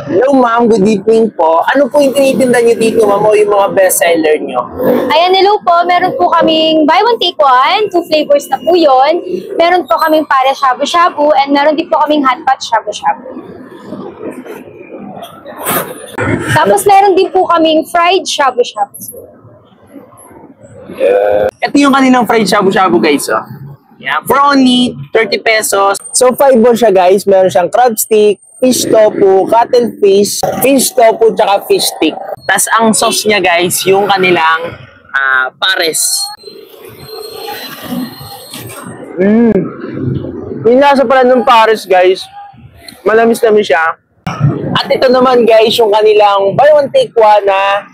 Hello ma'am, good evening po. Ano po yung tinitinda nyo dito ma'am o yung mga best seller nyo? Ayan, hello po. Meron po kaming buy one take one, 2 flavors na po yun. Meron po kaming pare shabu-shabu and meron din po kaming hot pot shabu-shabu. Tapos meron din po kaming fried shabu-shabu. Ito yung kanilang fried shabu-shabu guys. Oh. Yeah, for only 30 pesos. So 5 balls siya guys. Meron siyang crab stick, fish tofu, cuttlefish, fish tofu, tsaka fish stick. Tapos ang sauce niya guys, yung kanilang pares. Yung nasa pala ng pares guys, malamis-lamis siya. At ito naman guys, yung kanilang buy one take one na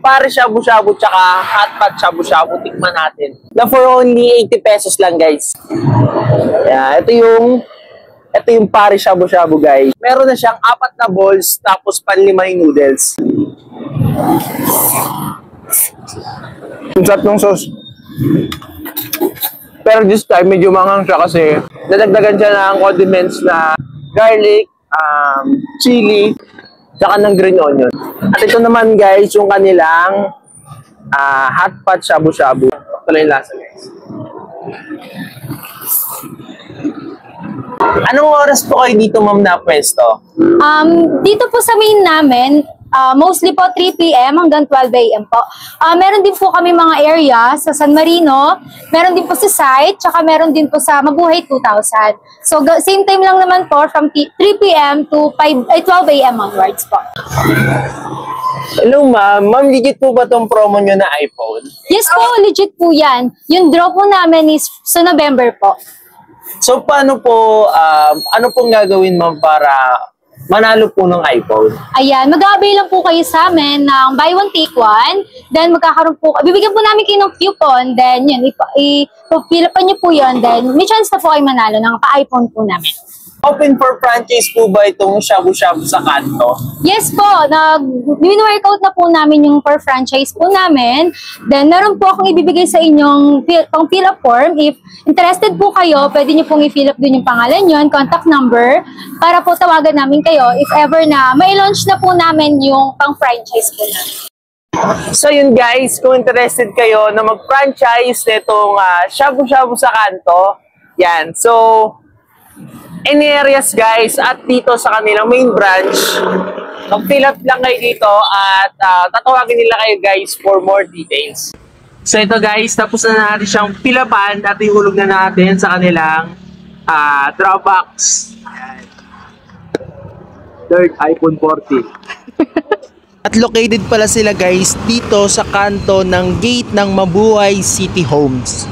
pares shabu-shabu tsaka hot pot shabu-shabu. Tikman natin. Na for only 80 pesos lang guys. Yeah, ito yung pares shabu-shabu guys. Meron na siyang 4 na balls tapos panlima yung noodles. Ang sarap ng sauce. Pero this time medyo manghang siya kasi nadagdagan siya ng condiments na garlic, chili, tsaka ng green onion. At ito naman guys, yung kanilang hot pot shabu-shabu. Ito lang yung lasa guys. Anong oras po kayo dito ma'am na pwesto? Dito po sa main namin, mostly po 3 p.m. hanggang 12 a.m. po. Meron din po kami mga area sa San Marino, meron din po sa site, tsaka meron din po sa Mabuhay 2000. So same time lang naman po from 3 p.m. to 12 a.m. onwards po. Hello ma'am, ma'am legit po ba tong promo nyo na iPhone? Yes po, legit po yan. Yung draw po namin is sa November po. So paano po, ano pong gagawin ma'am para manalo po ng iPhone? Ayan, mag-a-avail lang po kayo sa amin ng buy one take one. Then magkakaroon po, bibigyan po namin kayo ng coupon. Then yun, i-fill-upan nyo po yun. Then may chance na po kayo manalo ng pa-iPhone po namin. Open for franchise po ba itong shabu-shabu sa kanto? Yes po, workout na po namin yung per franchise po namin. Then meron po akong ibibigay sa inyong pang fill up form. If interested po kayo, pwede nyo pong i-fill up dun yung pangalan nyo, contact number, para po tawagan namin kayo if ever na may launch na po namin yung pang franchise po namin. So yun guys, kung interested kayo na mag-franchise nitong shabu-shabu sa kanto, yan. So, any areas guys at dito sa kanilang main branch, mag-fill up lang kayo dito at tatawagin nila kayo guys for more details. So ito guys, tapos na natin siyang pilapan at ihulog na natin sa kanilang Dropbox. Third iPhone 14. At located pala sila guys dito sa kanto ng gate ng Mabuhay City Homes.